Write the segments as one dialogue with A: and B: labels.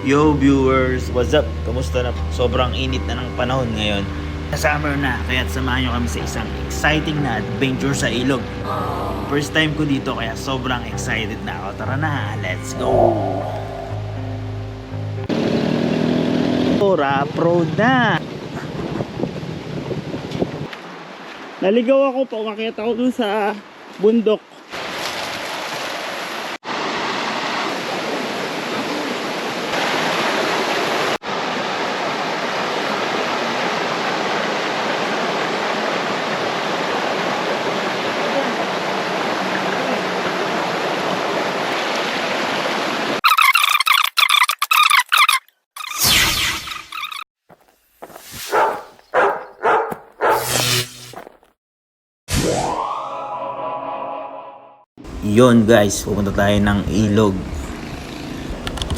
A: Yo viewers, what's up? Kamusta na? Sobrang init na ng panahon ngayon. Summer na, kaya samahan nyo kami sa isang exciting na adventure sa ilog. First time ko dito kaya sobrang excited na ako. Tara na, let's go! Rough road na!
B: Naligaw ako po, kakita ko dun sa bundok.
A: Yon guys, pupunta tayo ng ilog.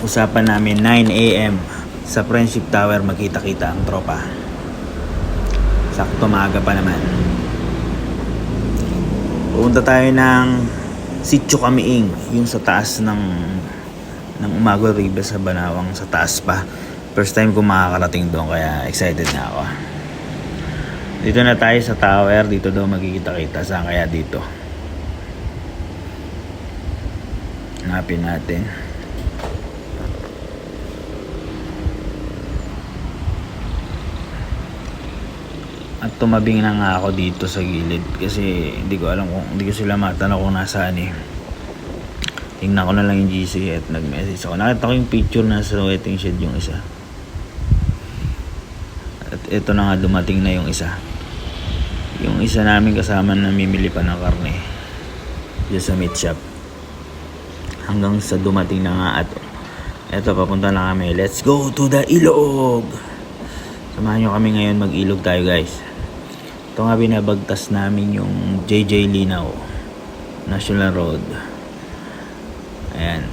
A: Usapan namin 9 AM sa Friendship Tower magkita-kita ang tropa. Sakto maaga pa naman. Pupunta tayo ng Sitio Kamiing, yung sa taas ng Umagol River sa Banawang, sa taas pa. First time ko makakarating doon kaya excited na ako. Dito na tayo sa tower, dito daw magkikita-kita. Saan kaya dito? Hanapin natin. At tumabing na nga ako dito sa gilid kasi hindi ko sila matanong kung nasaan eh. Tingnan ko na lang yung GC at nag-message ako. Nakita ko yung picture na sa waiting shed yung isa. At ito na nga, dumating na yung isa. Yung isa namin kasama na mimili pa ng karne dyan sa meat shop. Hanggang sa dumating na nga at eto, papunta na kami. Let's go to the ilog. Samahan nyo kami ngayon, mag-ilog tayo guys. Ito nga binabagtas namin yung JJ Linaw National Road. Ayan,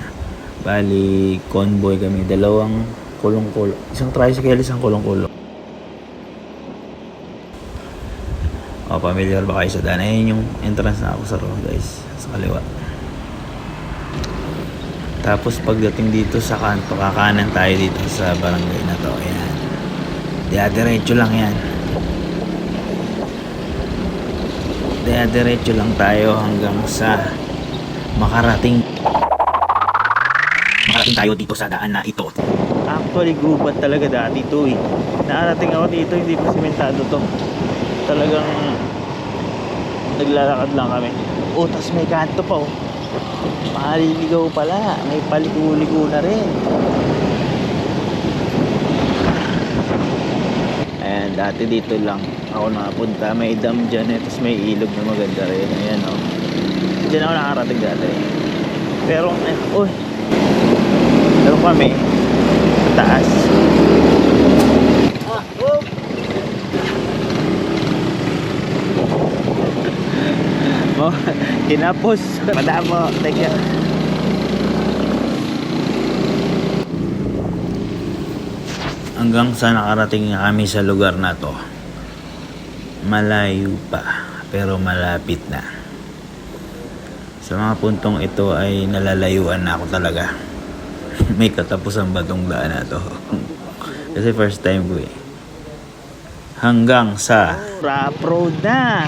A: bali convoy kami, dalawang kulong-kulong, isang tricycle, isang kulong-kulong. Familiar ba kayo sa daan? Ayan yung entrance na ako sa road guys, sa kaliwa. Tapos pagdating dito sa kanto, kakanan tayo dito sa barangay na to. Ayan. Diadiretso lang yan. Diadiretso lang tayo hanggang sa makarating tayo dito sa daan na ito. Actually, gubat talaga dati ito eh. Nakarating ako dito, hindi pa simentado to. Talagang naglalakad lang kami. Oh, tas may kanto pa oh. Maliligaw pala, may paligo-ligo na rin. Ayan, dati dito lang ako nakapunta. May dam dyan tapos may ilog na maganda rin. Ayan o, dyan ako nakarating dati. Pero kami sa taas. Kinapos madamo, teka. Hanggang sa nakarating kami sa lugar na to, malayo pa pero malapit na. Sa mga puntong ito ay nalalayuan na ako talaga. May katapusan ba tong daan na to? Kasi first time ko eh. Hanggang sa rough road na.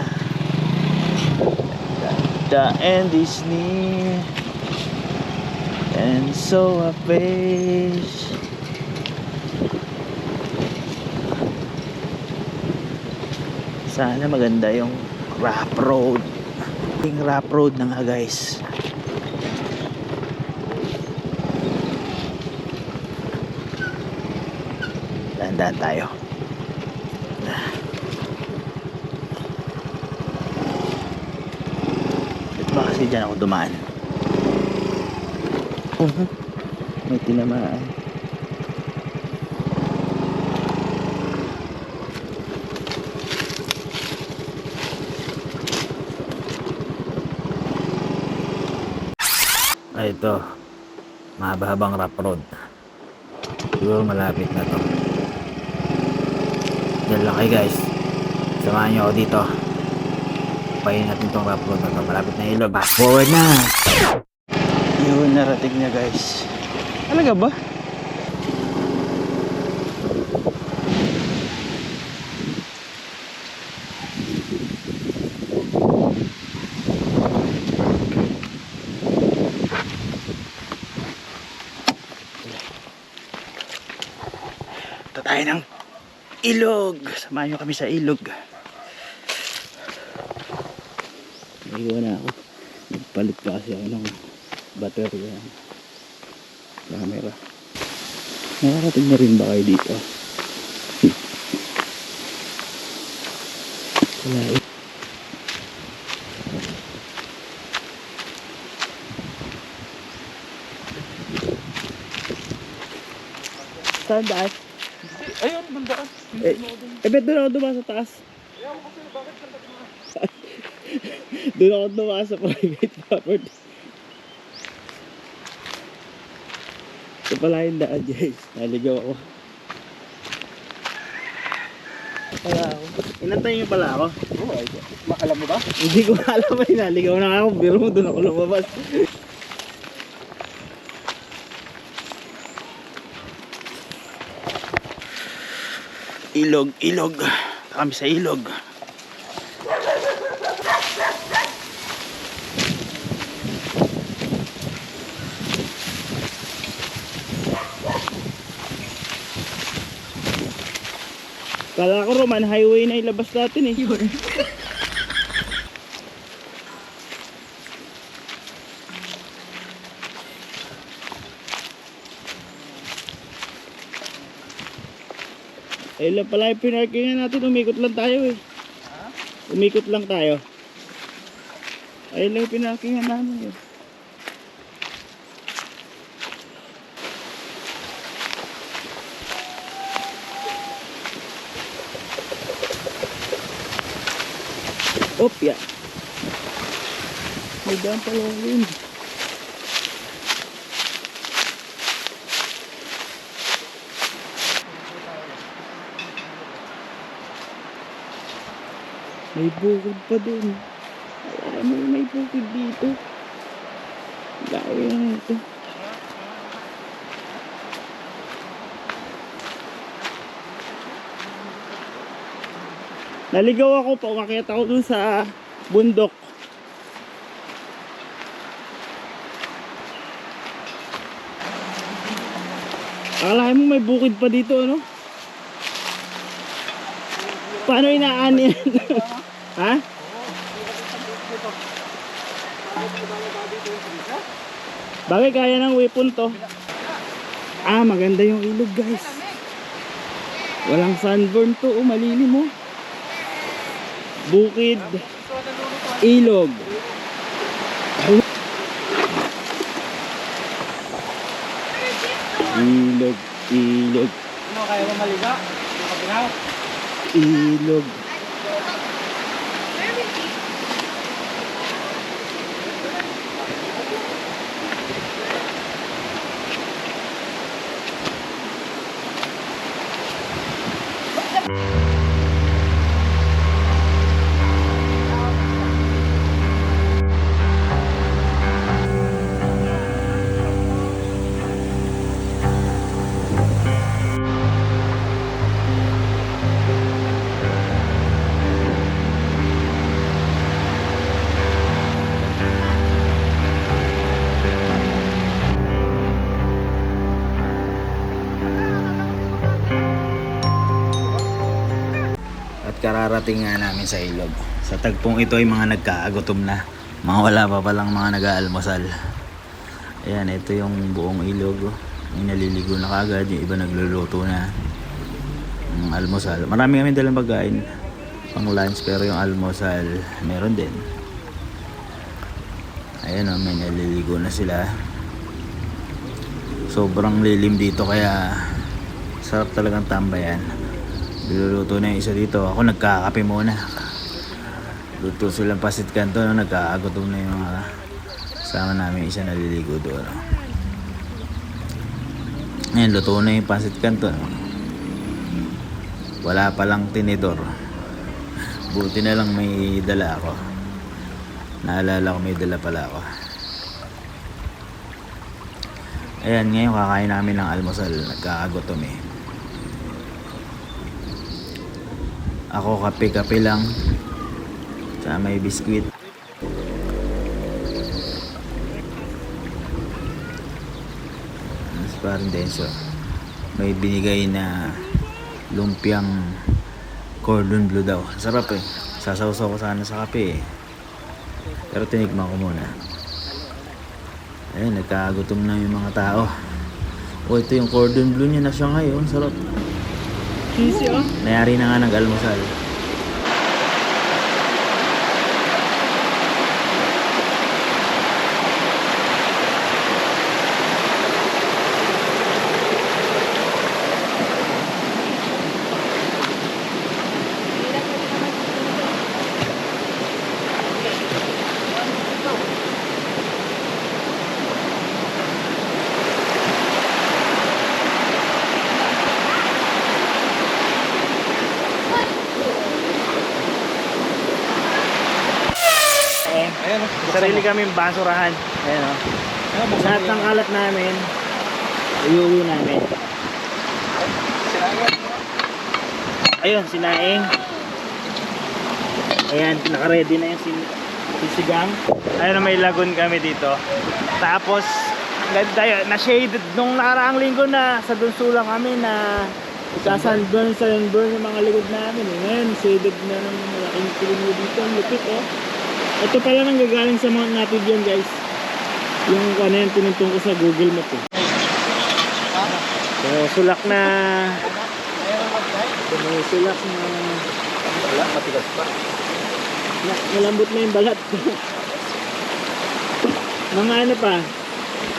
A: The end is near, and so I face. Sana maganda yung rough road. Yung rough road na nga guys. Dahan-dahan tayo. Kasi dyan ako dumaan. May tinamaan. Ito, mahabang rough road. Siguro malapit na to. Diyan lang kayo guys. Samahan nyo ako dito. Pahin natin itong rough road na to. Malapit na ilog. Fast forward na! Yun, narating niya guys. Talaga ba?
B: tayo ng ilog. Samahan nyo kami sa ilog. Naiwan na ako. Nagpalit pa kasi ako ng battery camera. Nakarating na rin ba kayo dito? Wala eh. Saan daan?
C: Ayun, bandaan.
B: Bet doon ako dumaan sa taas. Doon ako dumaan sa private property. Ito pala yung daan, guys. Naligaw ako. Pala ako. Inantay niyo pala ako.
C: Oo, alam mo ba?
B: Hindi ko alam ay naligaw na ako. Biro mo doon ako lumabas. Ilog, ilog. Kami sa ilog. Kala ko Roman highway na ilabas natin eh. Ayun lang pala yung pinarkingan natin, umikot lang tayo eh. Umikot lang tayo. Ayun lang yung pinarkingan namin eh. Opya. May daan pala yun. May bukid pa dun. Alam mo may bukid dito. Lawi na ito. Naligaw ako po. Umakyat ako dun sa bundok. Akalain mo may bukid pa dito, ano? Paano inaani yan? Ha? Bagay kaya ng weapon to. Ah, maganda yung ilog, guys. Walang sunburn to, malilim mo. Bukid, ilog. Ilog, ilog.
C: Ano, kaya mo maliga? Yung kabinaw?
B: Ilog.
A: Kararating nga namin sa ilog. Sa tagpong ito ay mga nagkaagutom na. Mga wala pa palang mga nag-aalmusal. Ayan, ito yung buong ilog. May naliligo na kagad. Yung iba nagluluto na ng almusal. Marami kami dalang pagkain pang lunch, pero yung almusal meron din. Ayan o, may naliligo na sila. Sobrang lilim dito kaya sarap talagang tambayan. Niluluto na yung isa dito. Ako nagkakape muna. Luto silang pasit kanto. Nagkaagutom na yung mga kasama namin. Isa naliligo doon. Ngayon, luto na yung pasit kanto. Wala palang tinidor. Buti na lang may dala ako. Naalala ko may dala pala ako. Ayan, ngayon kakain namin ng almusal. Nagkakagutom eh. Ako kape-kape lang. Tsaka may biskwit. Parang denso. May binigay na lumpiang cordon bleu daw. Sarap eh. Sasawsaw ko sana sa kape eh. Pero tinikman ko muna. Ayun, nagkagutom na yung mga tao. Oh, ito yung cordon bleu niya na siya ngayon. Sarap.
B: Cheesy oh.
A: Nayari na nga nag-almusal.
C: Ayan,
A: Sarili kaming basurahan. Ayan o. Lahat ng kalat namin, iuwi namin. Ayun, sinaing. Ayan, naka-ready na yung sisigang. Ayun, may lagoon kami dito. Tapos, ganda yun. Na-shaded nung nakaraang linggo na sa dunso lang kami na sunburn yung mga likod namin. Ngayon, shaded na ng malaking kilimo dito. Ang lupit oh. Ito pala nang gagaling sa mga native yan guys. Yung ano yan, tinuntong ko sa Google Map eh. So, sulak na... sulak na...
C: Wala, matigas pa.
A: Malambot na yung balat. Mga ano pa?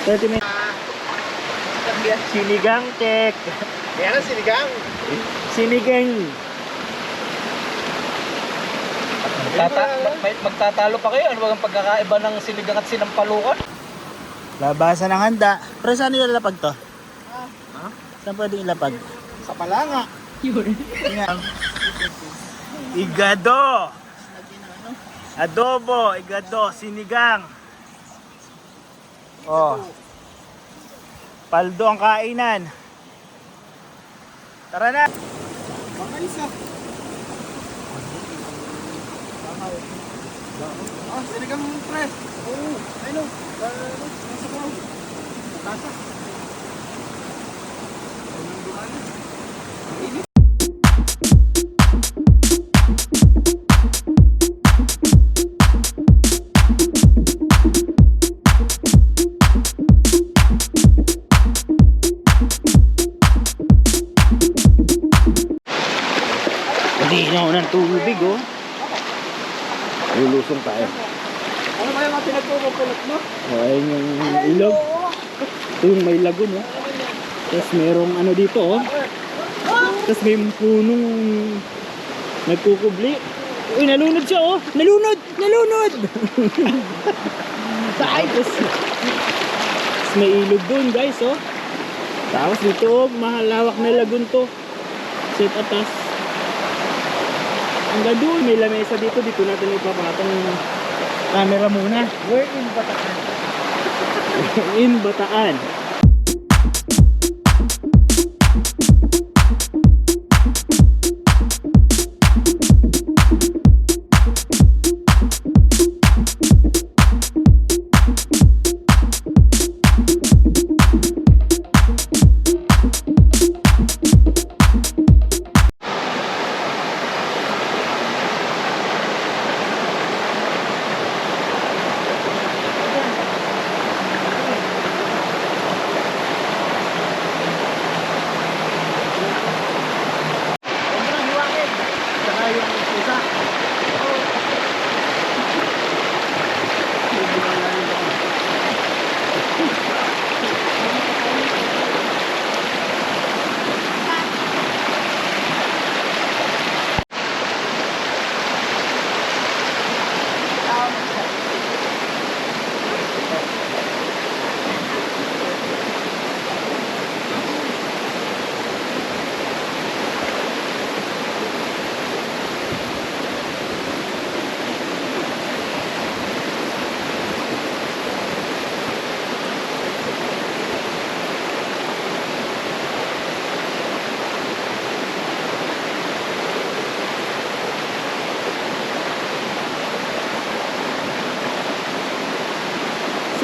A: 30 minutes. Sinigang kek.
C: Ayan ang sinigang.
A: Sinigang.
C: Magtatalo pa kayo. Ano ba ang pagkakaiba ng sinigang at sinampalukan?
A: Labasan ng handa. Pero saan nilalapag to? Saan pwede ilapag?
C: Sa palanga.
A: Igado. Adobo, igado, sinigang. Oh. Paldo ang kainan. Tara na.
C: Makaisa. Sinigang pre. Oo. Ayun. Nasa ko. Tasa.
A: Hindi na ako ng tubig oh. Lulusong tayo.
C: Ano ba yung mga pinagpupulot mo?
A: Oh, ayun yung ilog. Ito yung may lagoon oh. Tapos merong ano dito oh. Tapos may punong nagkukubli. Uy, nalunod siya oh. Nalunod! Nalunod! Tapos may ilog doon guys oh. Tapos dito oh, mahalawak na lagoon to. Set atas. Hanggang doon, may lamesa dito. Dito natin ipapatong yung camera muna.
C: We're in Bataan.
A: In Bataan.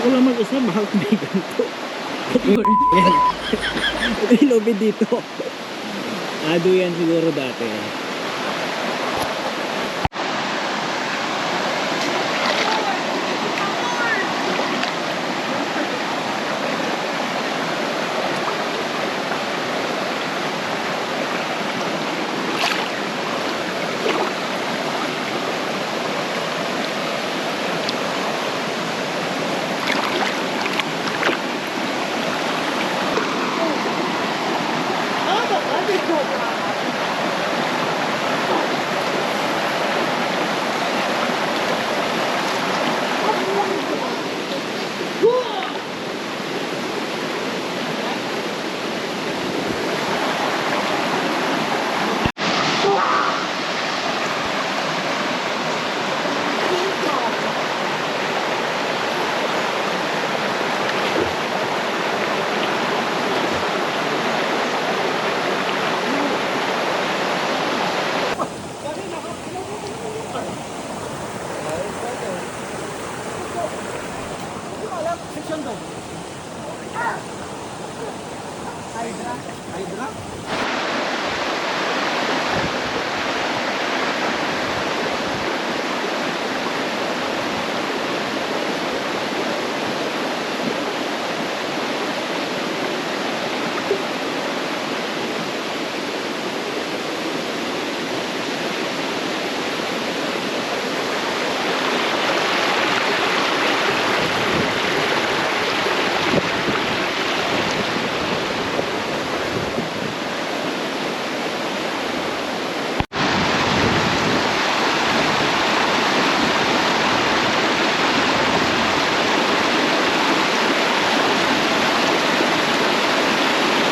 A: Gusto ko lang mag-isa, bakit may ganito? Ito yung lobby dito.
B: Ado yan siguro dati.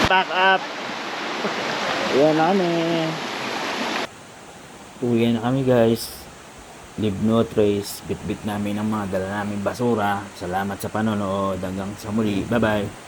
A: Back up.
B: Yan na kami.
A: Uwi na kami guys. Leave no trace. Bit-bit namin ang mga dala namin basura. Salamat sa panonood. Hanggang sa muli. Bye bye.